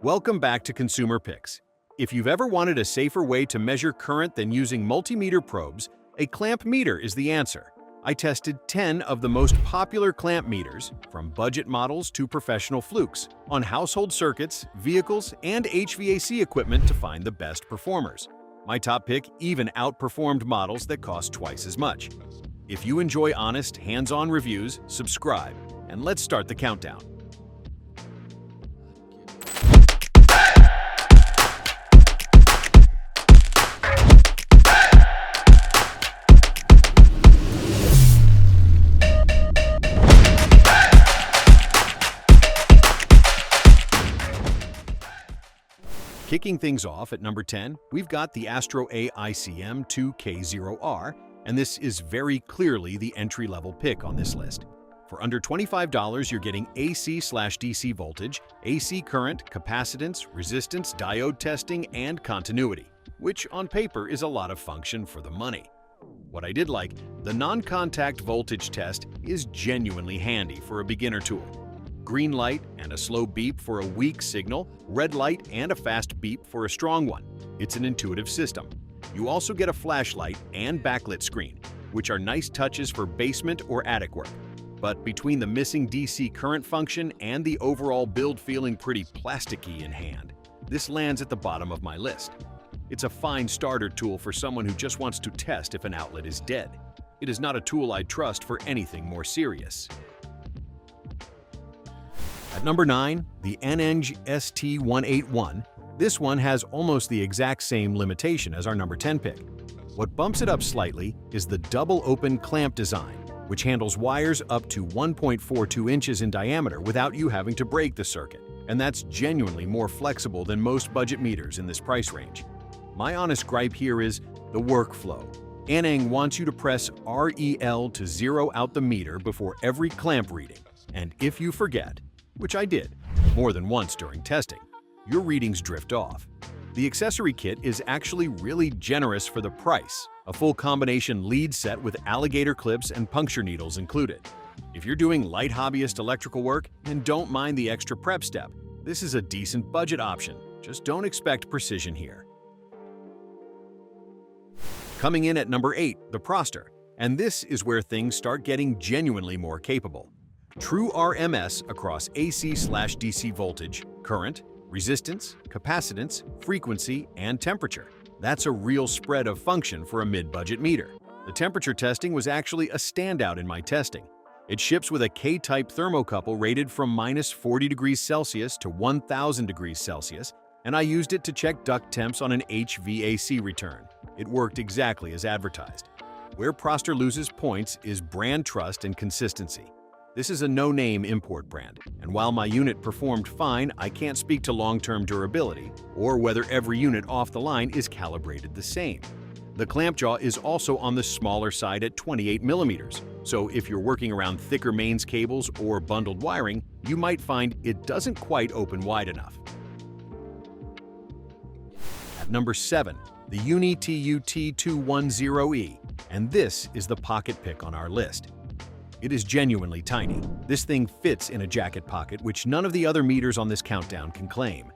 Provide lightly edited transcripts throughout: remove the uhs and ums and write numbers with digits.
Welcome back to Consumer Picks. If you've ever wanted a safer way to measure current than using multimeter probes, a clamp meter is the answer. I tested 10 of the most popular clamp meters, from budget models to professional Flukes, on household circuits, vehicles, and HVAC equipment to find the best performers. My top pick even outperformed models that cost twice as much. If you enjoy honest, hands-on reviews, subscribe, and let's start the countdown. Kicking things off at number 10, we've got the Astro A ICM 2K0R, and this is very clearly the entry-level pick on this list. For under $25, you're getting AC/DC voltage, AC current, capacitance, resistance, diode testing, and continuity, which on paper is a lot of function for the money. What I did like, the non-contact voltage test is genuinely handy for a beginner tool. Green light and a slow beep for a weak signal, red light and a fast beep for a strong one. It's an intuitive system. You also get a flashlight and backlit screen, which are nice touches for basement or attic work. But between the missing DC current function and the overall build feeling pretty plasticky in hand, this lands at the bottom of my list. It's a fine starter tool for someone who just wants to test if an outlet is dead. It is not a tool I'd trust for anything more serious. At number 9, the Aneng ST181. This one has almost the exact same limitation as our number 10 pick. What bumps it up slightly is the double open clamp design, which handles wires up to 1.42 inches in diameter without you having to break the circuit, and that's genuinely more flexible than most budget meters in this price range. My honest gripe here is the workflow. Aneng wants you to press REL to zero out the meter before every clamp reading, and if you forget, which I did more than once during testing, your readings drift off. The accessory kit is actually really generous for the price, a full combination lead set with alligator clips and puncture needles included. If you're doing light hobbyist electrical work and don't mind the extra prep step, this is a decent budget option. Just don't expect precision here. Coming in at number 8, the Proster, and this is where things start getting genuinely more capable. True RMS across AC/DC voltage, current, resistance, capacitance, frequency, and temperature. That's a real spread of function for a mid-budget meter. The temperature testing was actually a standout in my testing. It ships with a K-type thermocouple rated from -40 degrees Celsius to 1000 degrees Celsius, and I used it to check duct temps on an HVAC return. It worked exactly as advertised. Where Proster loses points is brand trust and consistency. This is a no-name import brand, and while my unit performed fine, I can't speak to long-term durability or whether every unit off the line is calibrated the same. The clamp jaw is also on the smaller side at 28 millimeters, so if you're working around thicker mains cables or bundled wiring, you might find it doesn't quite open wide enough. At number 7, the UniTUT210E, and this is the pocket pick on our list. It is genuinely tiny. This thing fits in a jacket pocket, which none of the other meters on this countdown can claim.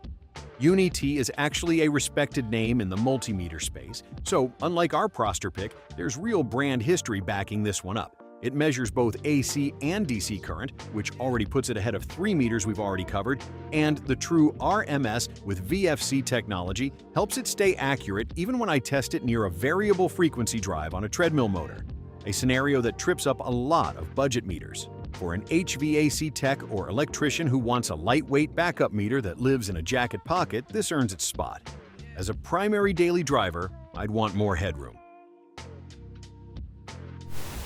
UniT is actually a respected name in the multimeter space, so unlike our Proster pick, there's real brand history backing this one up. It measures both AC and DC current, which already puts it ahead of 3 meters we've already covered, and the true RMS with VFC technology helps it stay accurate even when I test it near a variable frequency drive on a treadmill motor, a scenario that trips up a lot of budget meters. For an HVAC tech or electrician who wants a lightweight backup meter that lives in a jacket pocket, this earns its spot. As a primary daily driver, I'd want more headroom.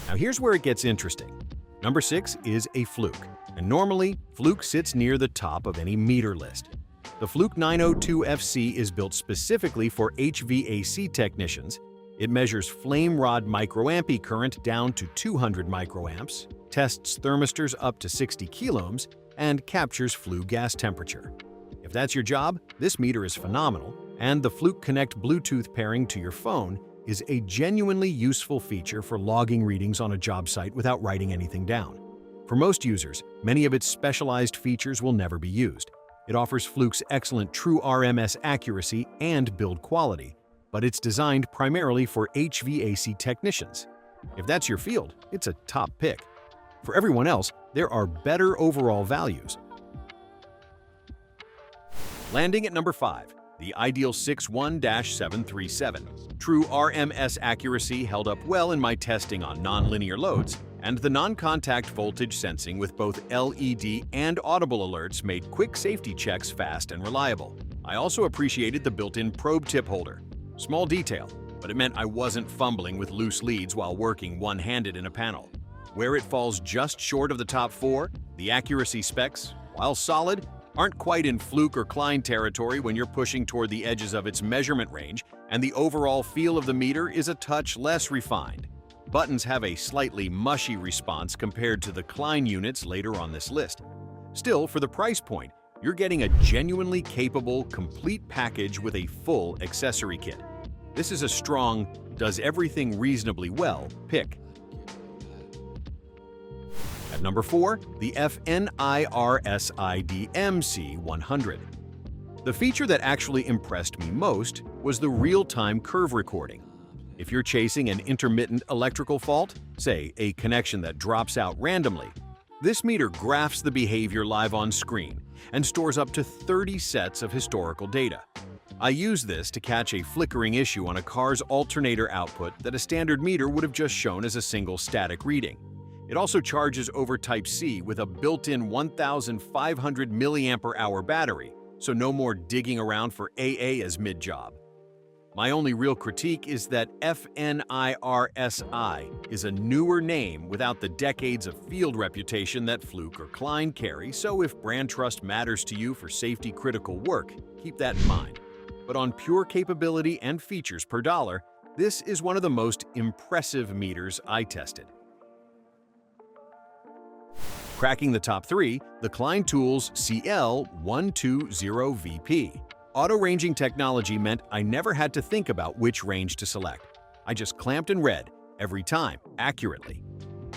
Now here's where it gets interesting. Number 6 is a Fluke, and normally, Fluke sits near the top of any meter list. The Fluke 902FC is built specifically for HVAC technicians. It measures flame rod microampere current down to 200 microamps, tests thermistors up to 60 kiloohms, and captures flue gas temperature. If that's your job, this meter is phenomenal, and the Fluke Connect Bluetooth pairing to your phone is a genuinely useful feature for logging readings on a job site without writing anything down. For most users, many of its specialized features will never be used. It offers Fluke's excellent true RMS accuracy and build quality, but it's designed primarily for HVAC technicians. If that's your field, it's a top pick. For everyone else, there are better overall values. Landing at number 5, the Ideal 61-737. True RMS accuracy held up well in my testing on nonlinear loads, and the non-contact voltage sensing with both LED and audible alerts made quick safety checks fast and reliable. I also appreciated the built-in probe tip holder. Small detail, but it meant I wasn't fumbling with loose leads while working one-handed in a panel. Where it falls just short of the top 4, the accuracy specs, while solid, aren't quite in Fluke or Klein territory when you're pushing toward the edges of its measurement range, and the overall feel of the meter is a touch less refined. Buttons have a slightly mushy response compared to the Klein units later on this list. Still, for the price point, you're getting a genuinely capable, complete package with a full accessory kit. This is a strong, does everything reasonably well pick. At number 4, the FNIRSID-MC100. The feature that actually impressed me most was the real-time curve recording. If you're chasing an intermittent electrical fault, say a connection that drops out randomly, this meter graphs the behavior live on screen and stores up to 30 sets of historical data. I use this to catch a flickering issue on a car's alternator output that a standard meter would have just shown as a single static reading. It also charges over Type-C with a built-in 1,500 mAh battery, so no more digging around for AA as mid-job. My only real critique is that FNIRSI is a newer name without the decades of field reputation that Fluke or Klein carry, so if brand trust matters to you for safety-critical work, keep that in mind. But on pure capability and features per dollar, this is one of the most impressive meters I tested. Cracking the top 3, the Klein Tools CL120VP. Auto-ranging technology meant I never had to think about which range to select. I just clamped and read, every time, accurately.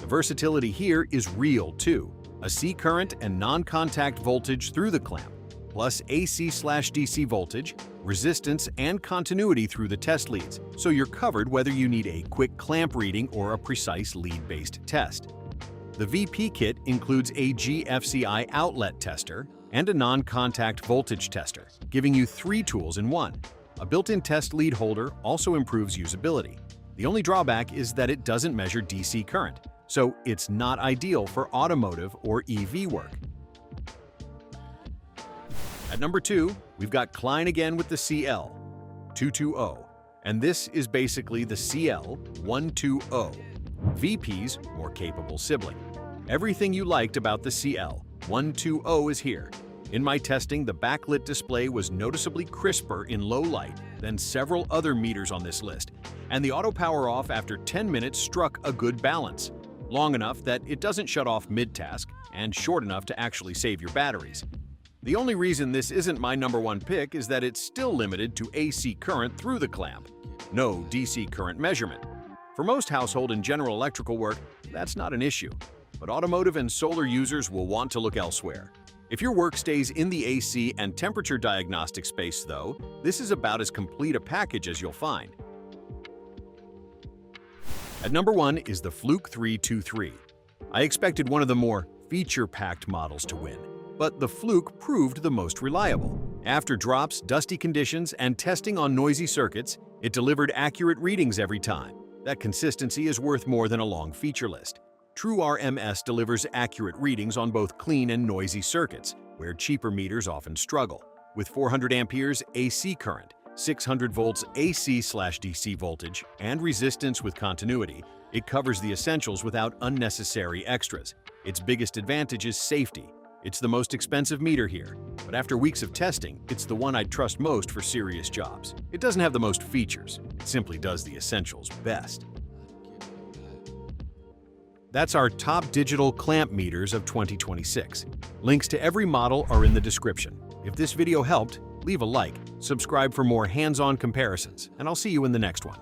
The versatility here is real too. A C current and non-contact voltage through the clamp, plus AC/DC voltage, resistance, and continuity through the test leads, so you're covered whether you need a quick clamp reading or a precise lead-based test. The VP kit includes a GFCI outlet tester and a non-contact voltage tester, giving you 3 tools in one. A built-in test lead holder also improves usability. The only drawback is that it doesn't measure DC current, so it's not ideal for automotive or EV work. At number 2, we've got Klein again with the CL220, and this is basically the CL120, VP's more capable sibling. Everything you liked about the CL120 is here. In my testing, the backlit display was noticeably crisper in low light than several other meters on this list, and the auto power off after 10 minutes struck a good balance, long enough that it doesn't shut off mid-task and short enough to actually save your batteries. The only reason this isn't my number 1 pick is that it's still limited to AC current through the clamp, no DC current measurement. For most household and general electrical work, that's not an issue, but automotive and solar users will want to look elsewhere. If your work stays in the AC and temperature diagnostic space, though, this is about as complete a package as you'll find. At number 1 is the Fluke 323. I expected one of the more feature-packed models to win, but the Fluke proved the most reliable. After drops, dusty conditions, and testing on noisy circuits, it delivered accurate readings every time. That consistency is worth more than a long feature list. True RMS delivers accurate readings on both clean and noisy circuits, where cheaper meters often struggle. With 400 amperes AC current, 600 volts AC/DC voltage, and resistance with continuity, it covers the essentials without unnecessary extras. Its biggest advantage is safety. It's the most expensive meter here, but after weeks of testing, it's the one I'd trust most for serious jobs. It doesn't have the most features, it simply does the essentials best. That's our top digital clamp meters of 2026. Links to every model are in the description. If this video helped, leave a like, subscribe for more hands-on comparisons, and I'll see you in the next one.